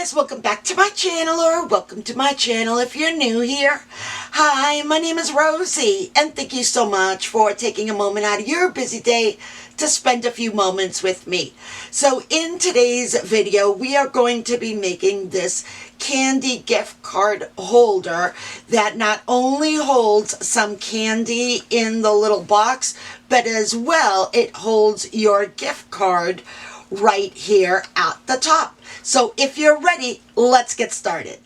guys, welcome back to my channel, or welcome to my channel if you're new here. Hi, my name is Rosie, and thank you so much for taking a moment out of your busy day to spend a few moments with me. So in today's video, we are going to be making this candy gift card holder that not only holds some candy in the little box, but as well, it holds your gift card right here at the top. So if you're ready, let's get started.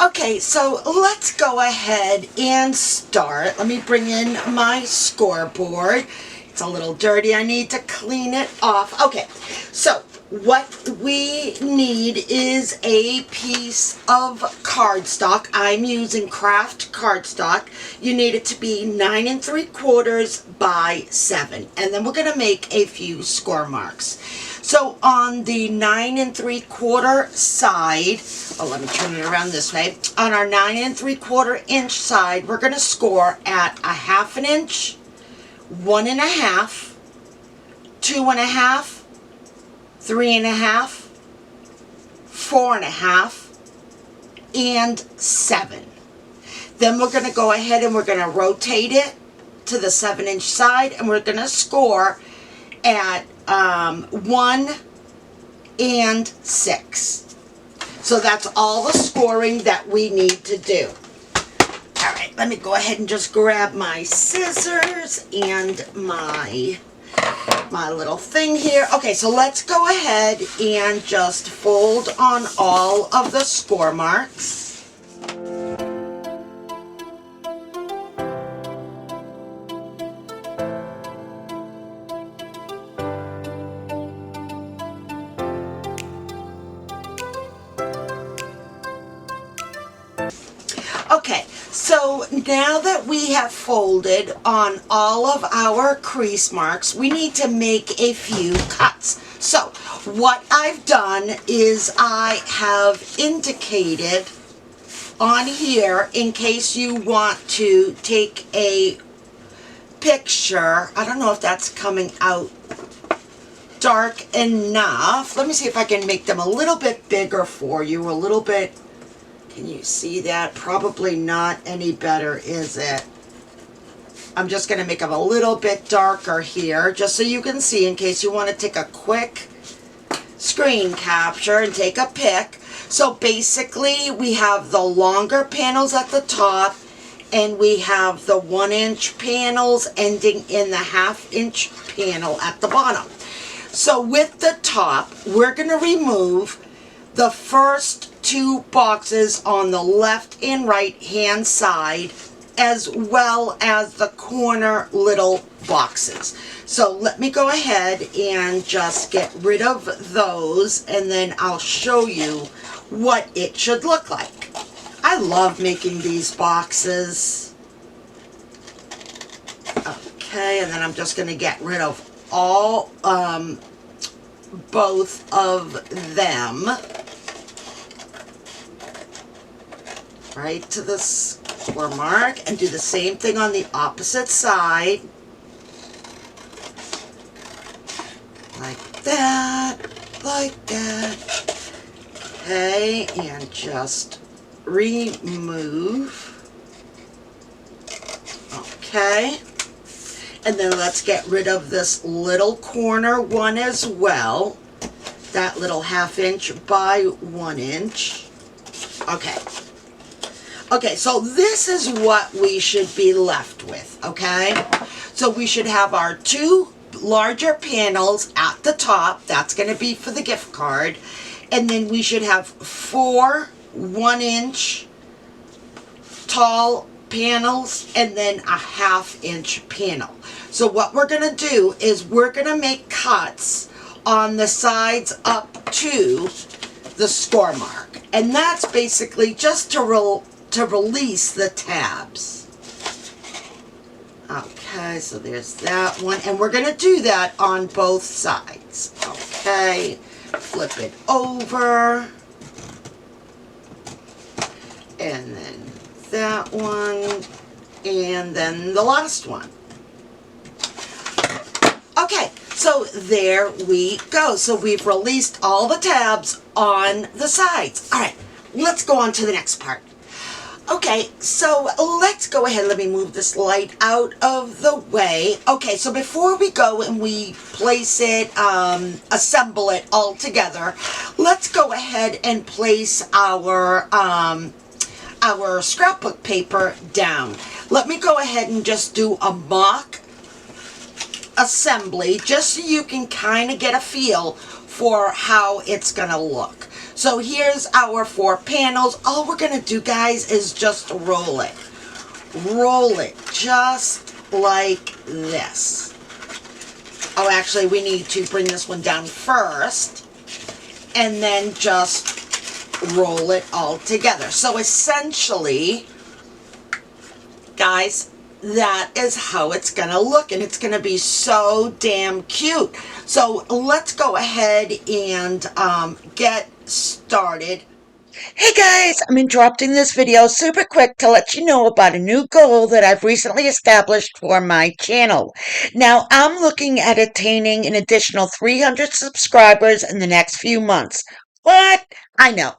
Okay, so let's go ahead and start. Let me bring in my scoreboard. It's a little dirty. I need to clean it off. Okay, so what we need is a piece of cardstock. I'm using craft cardstock. You need it to be 9 3/4 by 7. And then we're going to make a few score marks. So on the 9 3/4 side, let me turn it around this way. On our 9 3/4 inch side, we're going to score at 1/2 inch, 1 1/2, 2 1/2, 3 1/2, 4 1/2, and 7. Then we're going to go ahead and we're going to rotate it to the 7-inch side, and we're going to score at 1 and 6. So that's all the scoring that we need to do. All right, let me go ahead and just grab my scissors and my little thing here. Okay, so let's go ahead and just fold on all of the score marks. Okay, so now that we have folded on all of our crease marks, we need to make a few cuts. So what I've done is I have indicated on here, in case you want to take a picture. I don't know if that's coming out dark enough. Let me see if I can make them a little bit bigger for you, a little bit. Can you see that? Probably not any better, is it? I'm just going to make them a little bit darker here, just so you can see, in case you want to take a quick screen capture and take a pic. So basically, we have the longer panels at the top, and we have the 1-inch panels ending in the 1/2 inch panel at the bottom. So with the top, we're going to remove the first 2 boxes on the left and right hand side, as well as the corner little boxes. So let me go ahead and just get rid of those, and then I'll show you what it should look like. I love making these boxes. Okay, and then I'm just going to get rid of all both of them. Right to the score mark, and do the same thing on the opposite side, like that, like that. Okay, and just remove. Okay, and then let's get rid of this little corner one as well, that little 1/2 inch by 1 inch. Okay. Okay, so this is what we should be left with, okay? So we should have our 2 larger panels at the top. That's going to be for the gift card. And then we should have 4 1-inch tall panels, and then a 1/2 inch panel. So what we're going to do is we're going to make cuts on the sides up to the score mark. And that's basically just to release the tabs. Okay, so there's that one, and we're going to do that on both sides. Okay, flip it over, and then that one, and then the last one. Okay, So there we go. So we've released all the tabs on the sides. All right, let's go on to the next part. Okay, so let's go ahead. Let me move this light out of the way. Okay, so before we go and we place it, assemble it all together, let's go ahead and place our scrapbook paper down. Let me go ahead and just do a mock assembly just so you can kind of get a feel for how it's gonna look. So here's our 4 panels. All we're gonna do, guys, is just roll it. Roll it just like this. Oh, actually, we need to bring this one down first and then just roll it all together. So essentially, guys, that is how it's gonna look, and it's gonna be so damn cute. So let's go ahead and get started. Hey guys, I'm interrupting this video super quick to let you know about a new goal that I've recently established for my channel. Now, I'm looking at attaining an additional 300 subscribers in the next few months. What? I know.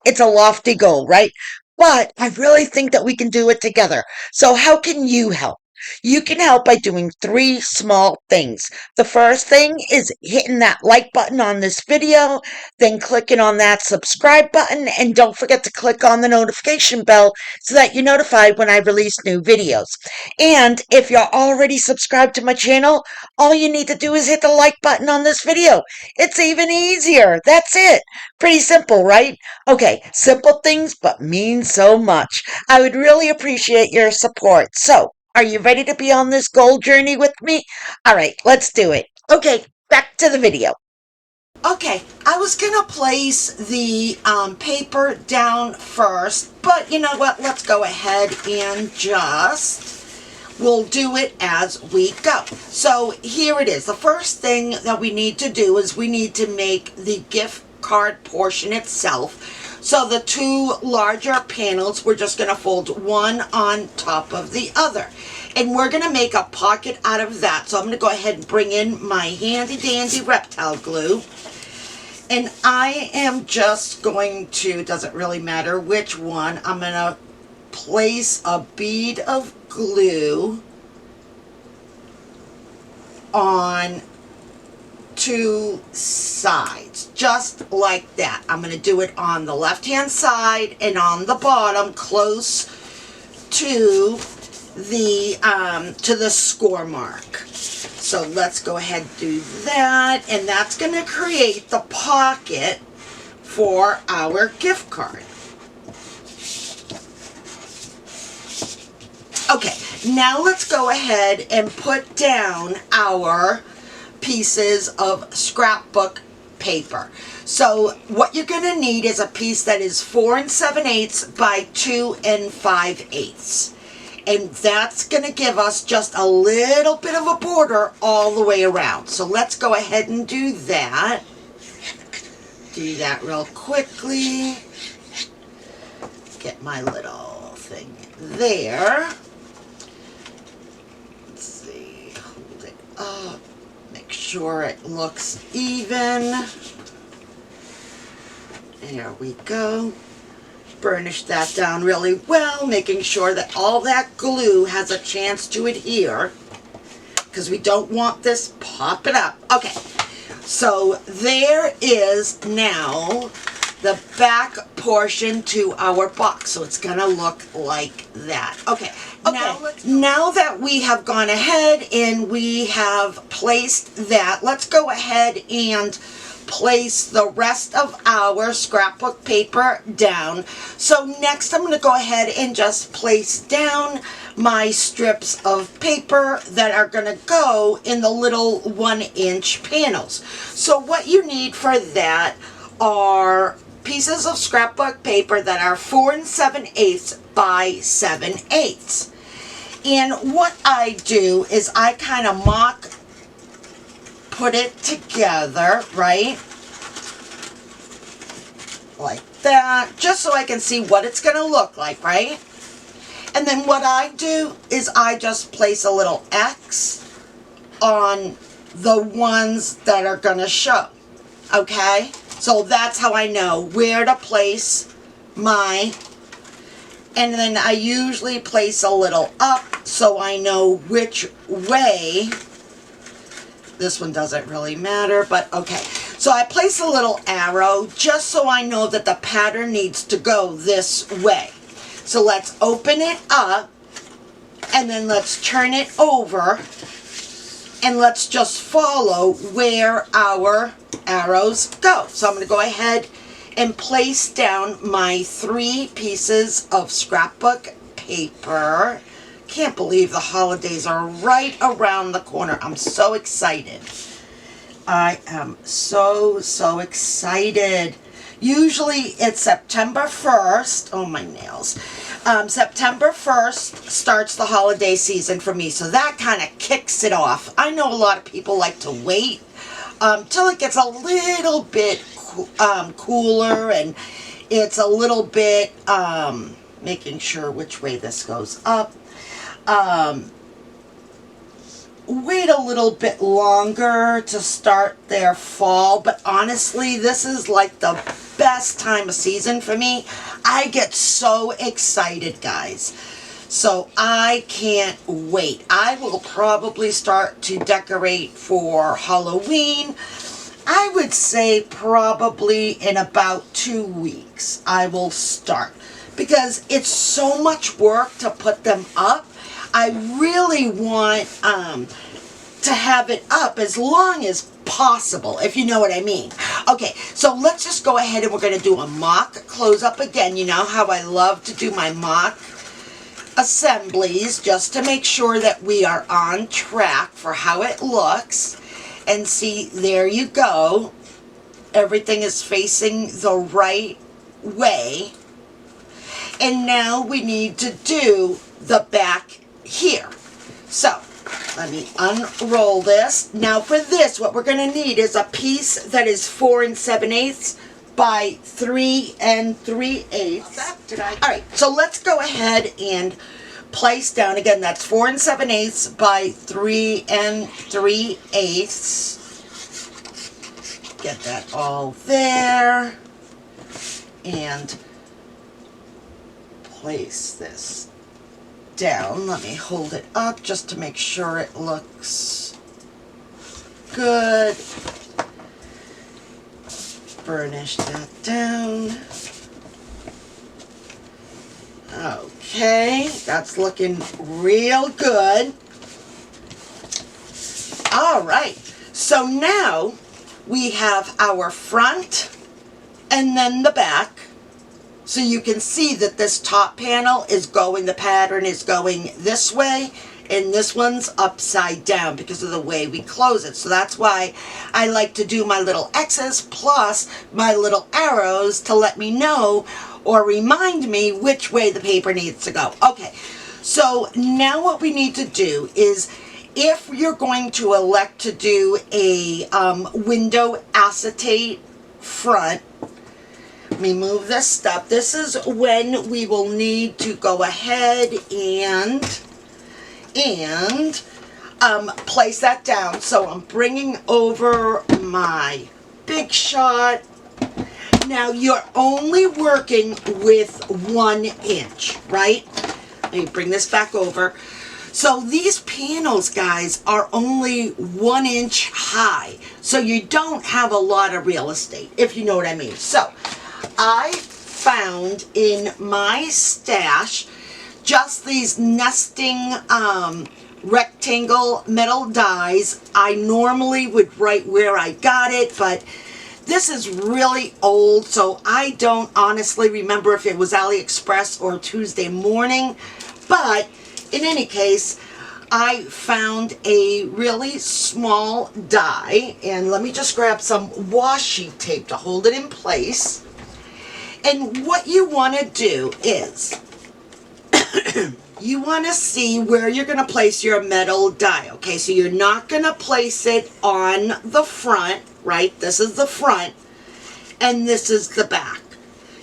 It's a lofty goal, right? But I really think that we can do it together. So how can you help? You can help by doing 3 small things. The first thing is hitting that like button on this video, then clicking on that subscribe button, and don't forget to click on the notification bell so that you're notified when I release new videos. And if you're already subscribed to my channel, all you need to do is hit the like button on this video. It's even easier. That's it. Pretty simple, right? Okay, simple things but mean so much. I would really appreciate your support. So, are you ready to be on this goal journey with me? All right, let's do it. Okay, back to the video. Okay, I was gonna place the paper down first, but you know what? Let's go ahead and we'll do it as we go. So here it is. The first thing that we need to do is we need to make the gift card portion itself. So the 2 larger panels, we're just gonna fold one on top of the other. And we're gonna make a pocket out of that. So I'm gonna go ahead and bring in my handy dandy reptile glue. And I am just going to, doesn't really matter which one, I'm gonna place a bead of glue on 2 sides, just like that. I'm going to do it on the left hand side and on the bottom close to the score mark. So let's go ahead and do that, and that's going to create the pocket for our gift card. Okay, now let's go ahead and put down our pieces of scrapbook paper. So what you're going to need is a piece that is 4 7/8 by 2 5/8. And that's going to give us just a little bit of a border all the way around. So let's go ahead and do that. Do that real quickly. Get my little thing there. Let's see, hold it up. Make sure it looks even. There we go. Burnish that down really well, making sure that all that glue has a chance to adhere, because we don't want this popping up. Okay, so there is now the back portion to our box. So it's gonna look like that. Okay. Now that we have gone ahead and we have placed that, let's go ahead and place the rest of our scrapbook paper down. So next I'm going to go ahead and just place down my strips of paper that are going to go in the little 1-inch panels. So what you need for that are pieces of scrapbook paper that are 4 7/8 by 7/8. And what I do is I kind of put it together, right? Like that, just so I can see what it's going to look like, right? And then what I do is I just place a little X on the ones that are gonna show, okay? So that's how I know where to place my, and then I usually place a little up so I know which way. This one doesn't really matter, but okay. So I place a little arrow just so I know that the pattern needs to go this way. So let's open it up, and then let's turn it over, and let's just follow where our arrows go. So I'm going to go ahead and place down my 3 pieces of scrapbook paper. Can't believe the holidays are right around the corner. I'm so excited. I am so excited. Usually it's September 1st. Oh, my nails. September 1st starts the holiday season for me, so that kind of kicks it off. I know a lot of people like to wait till it gets a little bit cooler, and it's a little bit, making sure which way this goes up. Wait a little bit longer to start their fall, but honestly, this is like the best time of season for me. I get so excited, guys. So I can't wait. I will probably start to decorate for Halloween. I would say probably in about 2 weeks I will start, because it's so much work to put them up. I really want to have it up as long as possible, if you know what I mean. Okay, so let's just go ahead and we're going to do a mock close up again. You know how I love to do my mock assemblies just to make sure that we are on track for how it looks. And see, there you go. Everything is facing the right way. And now we need to do the back here. So let me unroll this. Now for this, what we're going to need is a piece that is 4 7/8 by 3 3/8. All right, so let's go ahead and place down, again, that's 4 7/8 by 3 3/8. Get that all there. And place this down. Let me hold it up just to make sure it looks good. Burnish that down. Okay, that's looking real good. All right, so now we have our front and then the back. So you can see that this top panel is going, the pattern is going this way, and this one's upside down because of the way we close it. So that's why I like to do my little X's plus my little arrows to let me know or remind me which way the paper needs to go. Okay, so now what we need to do is, if you're going to elect to do a window acetate front, let me move this stuff. This is when we will need to go ahead and place that down. So I'm bringing over my Big Shot. Now you're only working with 1 inch, right? Let me bring this back over. So these panels, guys, are only 1 inch high. So you don't have a lot of real estate, if you know what I mean. So I found in my stash just these nesting rectangle metal dies. I normally would write where I got it, but this is really old, so I don't honestly remember if it was AliExpress or Tuesday morning. But in any case, I found a really small die, and let me just grab some washi tape to hold it in place. And what you want to do is you want to see where you're going to place your metal die. Okay, so you're not going to place it on the front, right? This is the front, and this is the back.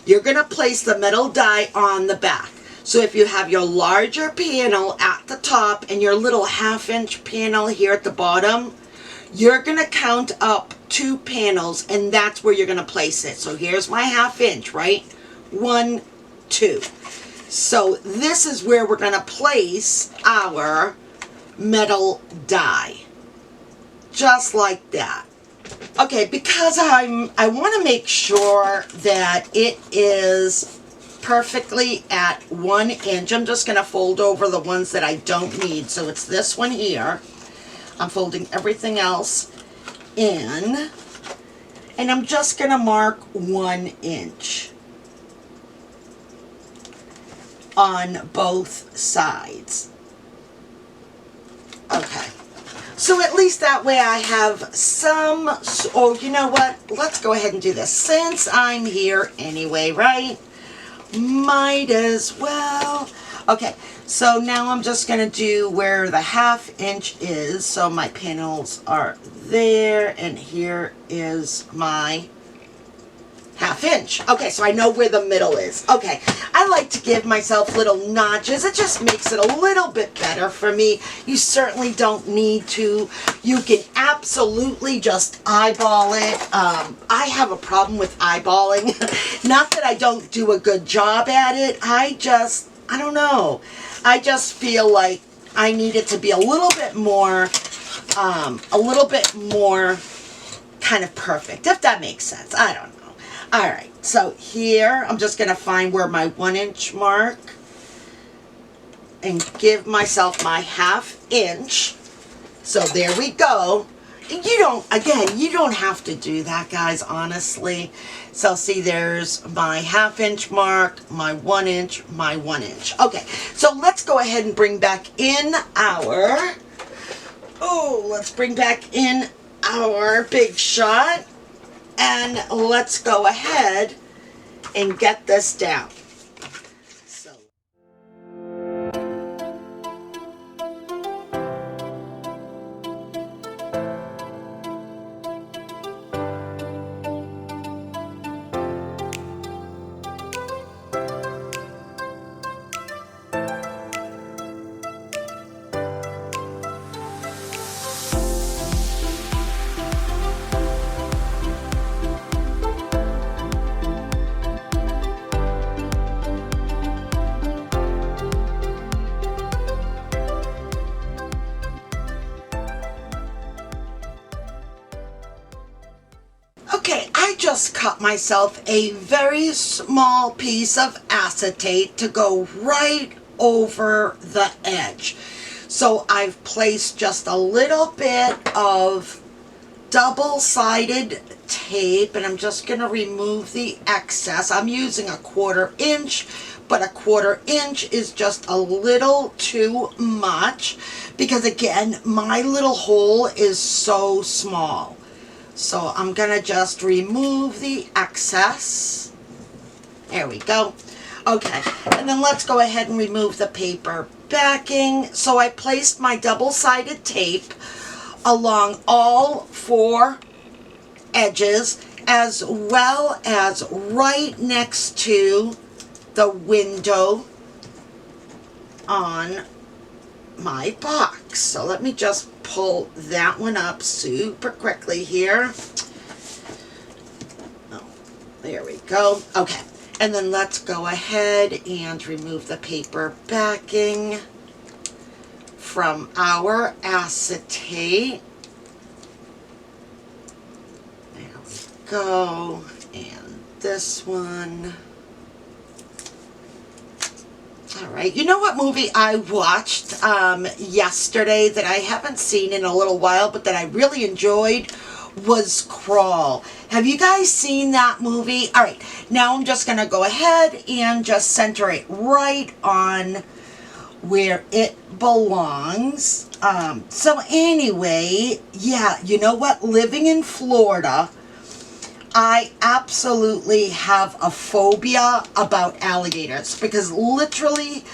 You're going to place the metal die on the back. So if you have your larger panel at the top and your little 1/2 inch panel here at the bottom, you're going to count up 2 panels, and that's where you're going to place it. So here's my 1/2 inch, right? 1, 2. So this is where we're going to place our metal die. Just like that. Okay, because I want to make sure that it is perfectly at 1 inch. I'm just going to fold over the ones that I don't need. So it's this one here. I'm folding everything else in. And I'm just going to mark 1 inch on both sides. Okay. So at least that way I have some, oh, you know what? Let's go ahead and do this. Since I'm here anyway, right? Might as well. Okay, so now I'm just going to do where the 1/2 inch is. So my panels are there, and here is my 1/2 inch. Okay, so I know where the middle is. Okay, I like to give myself little notches. It just makes it a little bit better for me. You certainly don't need to. You can absolutely just eyeball it. I have a problem with eyeballing. Not that I don't do a good job at it. I don't know. I just feel like I need it to be a little bit more kind of perfect, if that makes sense. I don't know. Alright, so here I'm just going to find where my 1 inch mark and give myself my 1/2 inch. So there we go. You don't have to do that, guys, honestly. So see, there's my 1/2 inch mark, my 1 inch, my 1 inch. Okay, so let's go ahead and bring back in our, big shot. And let's go ahead and get this down. So. Okay, I just cut myself a very small piece of acetate to go right over the edge. So I've placed just a little bit of double-sided tape, and I'm just going to remove the excess. I'm using a 1/4 inch, but a 1/4 inch is just a little too much because, again, my little hole is so small. So I'm going to just remove the excess. There we go. Okay, and then let's go ahead and remove the paper backing. So I placed my double-sided tape along all 4 edges, as well as right next to the window on my box. So let me just pull that one up super quickly here. Oh, there we go. Okay, and then let's go ahead and remove the paper backing from our acetate. There we go. And this one. All right, you know what movie I watched yesterday that I haven't seen in a little while, but that I really enjoyed, was Crawl. Have you guys seen that movie? All right, now I'm just going to go ahead and just center it right on where it belongs. So anyway, yeah, you know what? Living in Florida, I absolutely have a phobia about alligators because literally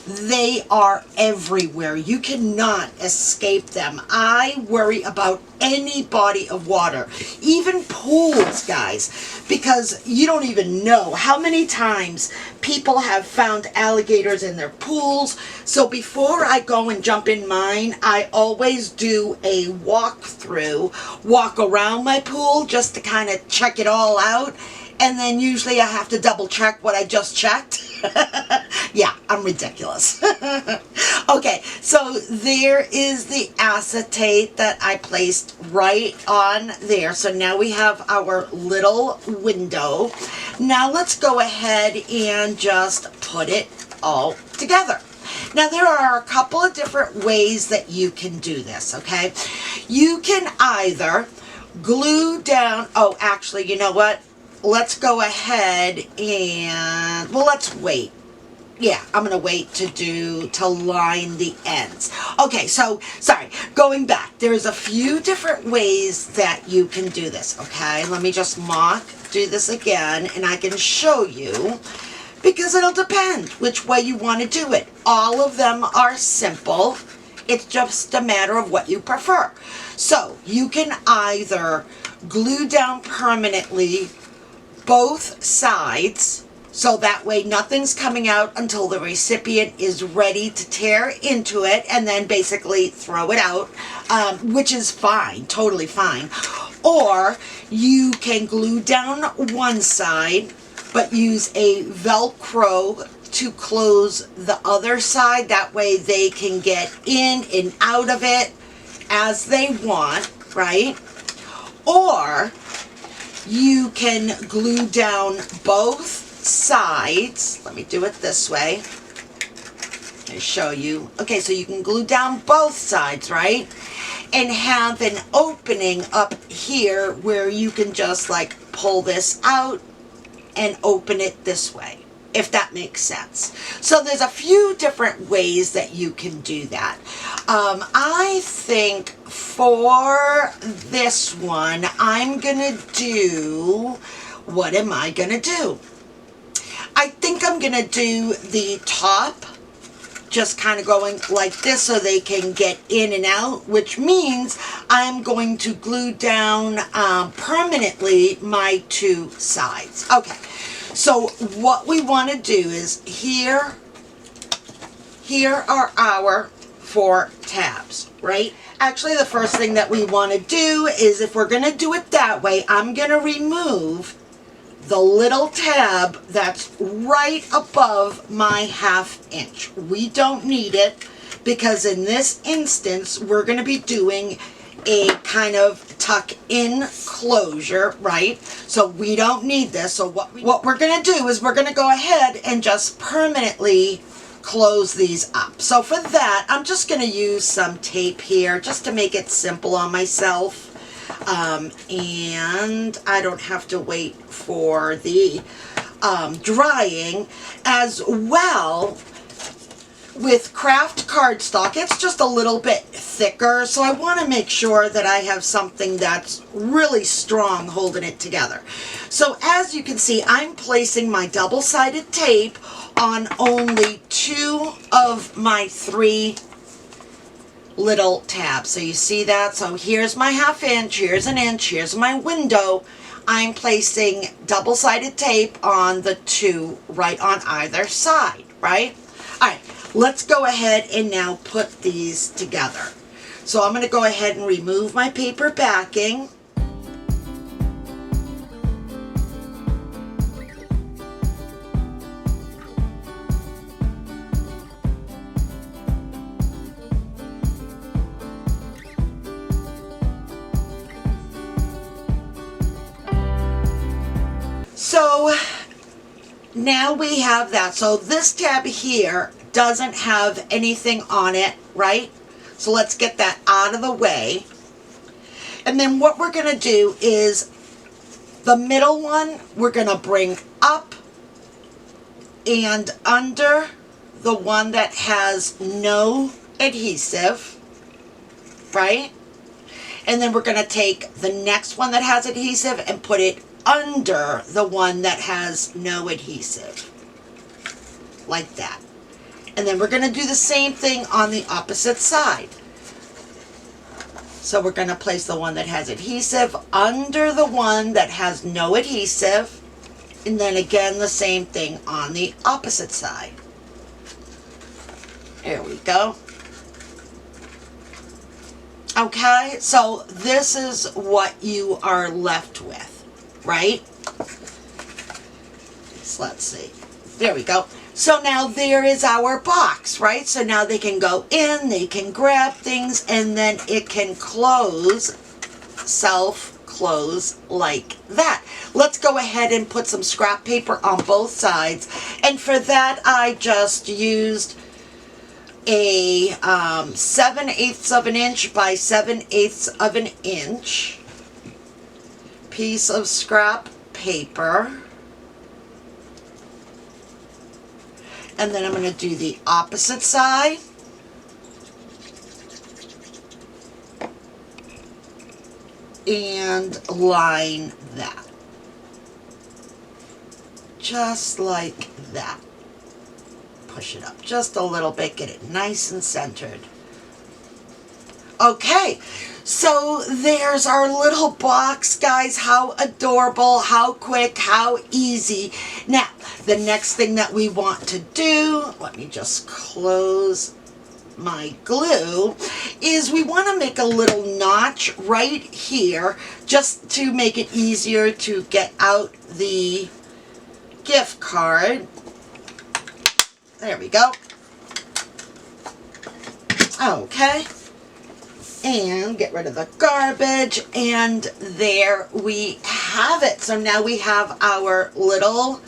They are everywhere. You cannot escape them. I worry about any body of water, even pools, guys, because you don't even know how many times people have found alligators in their pools. So before I go and jump in mine, I always do a walk around my pool just to kind of check it all out. And then usually I have to double check what I just checked. Yeah, I'm ridiculous. Okay, so there is the acetate that I placed right on there. So now we have our little window. Now let's go ahead and just put it all together. Now there are a couple of different ways that you can do this, okay? You can either glue down, oh, actually, you know what? Let's go ahead and, well, let's wait. Yeah, I'm going to wait to line the ends. Okay, so, sorry, going back. There's a few different ways that you can do this, okay? Let me just do this again, and I can show you, because it'll depend which way you want to do it. All of them are simple. It's just a matter of what you prefer. So, you can either glue down permanently both sides, so that way nothing's coming out until the recipient is ready to tear into it and then basically throw it out, which is fine, totally fine. Or you can glue down one side but use a Velcro to close the other side. That way they can get in and out of it as they want, right? Or you can glue down both sides. Let me do it this way. I'll show you. Okay, so you can glue down both sides, right? And have an opening up here where you can just like pull this out and open it this way, if that makes sense. So there's a few different ways that you can do that. I think for this one, I'm gonna do, what am I gonna do? I think I'm gonna do the top, just kind of going like this so they can get in and out, which means I'm going to glue down permanently my two sides. Okay, so what we want to do is here are our 4 tabs, right? Actually, the first thing that we want to do is, if we're going to do it that way, I'm going to remove the little tab that's right above my 1/2 inch. We don't need it because in this instance, we're going to be doing a kind of tuck in closure, right? So we don't need this. So what we're going to do is we're going to go ahead and just permanently close these up. So for that, I'm just going to use some tape here just to make it simple on myself. And I don't have to wait for the drying. As well, with craft cardstock, it's just a little bit thicker, so I want to make sure that I have something that's really strong holding it together. So as you can see, I'm placing my double-sided tape on only 2 of my 3 little tabs. So you see that? So here's my 1/2 inch, here's an inch, here's my window. I'm placing double-sided tape on the 2 right on either side, right? All right, let's go ahead and now put these together. So I'm going to go ahead and remove my paper backing. So now we have that. So this tab here doesn't have anything on it, right? So let's get that out of the way. And then what we're going to do is the middle one, we're going to bring up and under the one that has no adhesive, right? And then we're going to take the next one that has adhesive and put it under the one that has no adhesive, like that. And then we're going to do the same thing on the opposite side. So we're going to place the one that has adhesive under the one that has no adhesive. And then again, the same thing on the opposite side. There we go. Okay, so this is what you are left with, right? So let's see. There we go. So now there is our box, right? So now they can go in, they can grab things, and then it can close, self-close like that. Let's go ahead and put some scrap paper on both sides. And for that, I just used a 7/8 of an inch by 7/8 of an inch piece of scrap paper. And then I'm going to do the opposite side. And line that. Just like that. Push it up just a little bit, get it nice and centered. Okay, so there's our little box, guys. How adorable, how quick, how easy. Now, the next thing that we want to do, let me just close my glue, is we want to make a little notch right here just to make it easier to get out the gift card. There we go. Okay. And get rid of the garbage. And there we have it. So now we have our little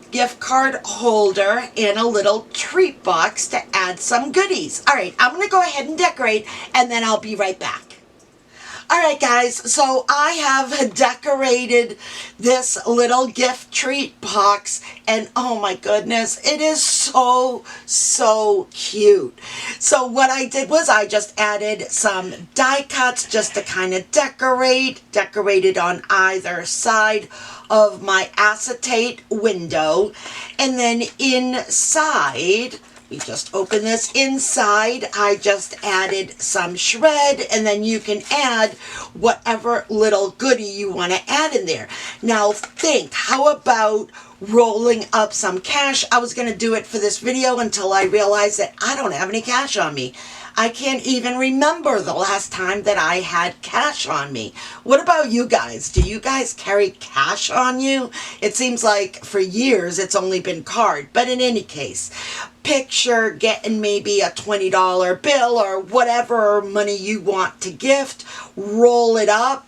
gift card holder and a little treat box to add some goodies. All right, I'm going to go ahead and decorate, and then I'll be right back. Alright guys, so I have decorated this little gift treat box, and oh my goodness, it is so cute. So what I did was I just added some die cuts just to kind of decorated on either side of my acetate window, and then inside, we just open this inside, I just added some shred, and then you can add whatever little goodie you want to add in there. Now think, how about rolling up some cash? I was going to do it for this video until I realized that I don't have any cash on me. I can't even remember the last time that I had cash on me. What about you guys? Do you guys carry cash on you? It seems like for years it's only been card. But in any case, picture getting maybe a $20 bill or whatever money you want to gift, roll it up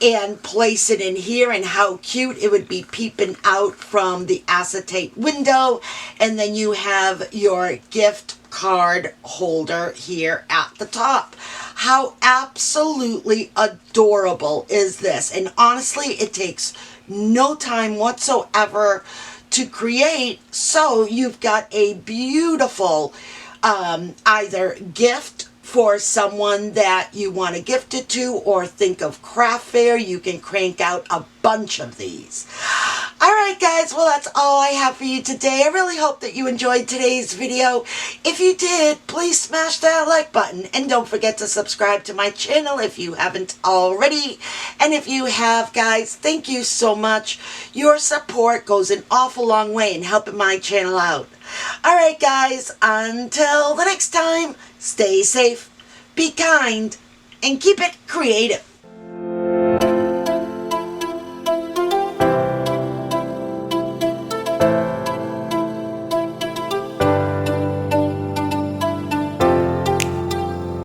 and place it in here, and how cute it would be peeping out from the acetate window, and then you have your gift card holder here at the top. How absolutely adorable is this? And honestly, it takes no time whatsoever to create, so you've got a beautiful either gift for someone that you want to gift it to, or think of craft fair. You can crank out a bunch of these. Alright guys, well that's all I have for you today. I really hope that you enjoyed today's video. If you did, please smash that like button, and don't forget to subscribe to my channel if you haven't already. And if you have, guys, thank you so much. Your support goes an awful long way in helping my channel out. Alright guys, until the next time, stay safe, be kind, and keep it creative.